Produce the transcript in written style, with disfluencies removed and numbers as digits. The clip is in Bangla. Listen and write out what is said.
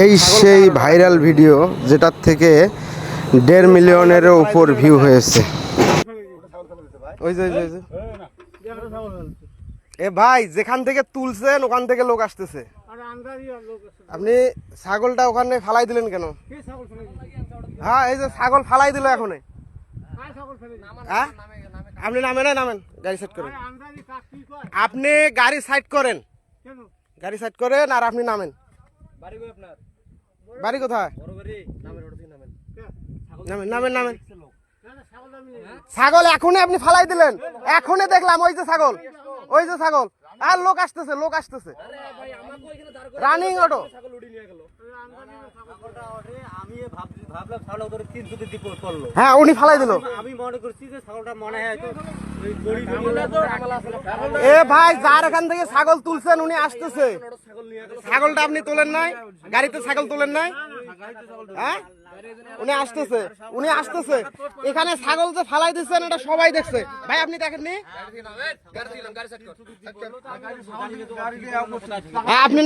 এই সেই ভাইরাল ভিডিও যেটার থেকে 1.5 মিলিয়নেরও উপর ভিউ হয়েছে। ওই যে এ ভাই যেখান থেকে তুলছেন ওখান থেকে লোক আসতেছে। আপনি ছাগলটা ওখানে ফালাই দিলেন কেন? হ্যাঁ এই যে ছাগল ফালাই দিল এখন। হ্যাঁ আপনি নামেন, নামেন, গাড়ি সাইড করেন। আপনি গাড়ি সাইড করেন, গাড়ি সাইড করেন আর আপনি নামেন। বাড়ি কোথায়? নামেন নামেন নামেন। ছাগল এখনই আপনি ফালাই দিলেন, এখনই দেখলাম। ওই যে ছাগল, ওই যে ছাগল। আর লোক আসতেছে, লোক আসতেছে, রানিং অটো। হ্যাঁ উনি ফালাই দিল। এ ভাই যার এখান থেকে ছাগল তুলছেন উনি আসতেছে। ছাগলটা আপনি তোলেন নাই, গাড়িতে ছাগল তোলেন নাই। হ্যাঁ উনি আসতেছে, উনি আসতেছে। এখানে ছাগল যে ফালাই দিচ্ছেন এটা সবাই দেখছে। ভাই আপনি দেখেননি? আপনি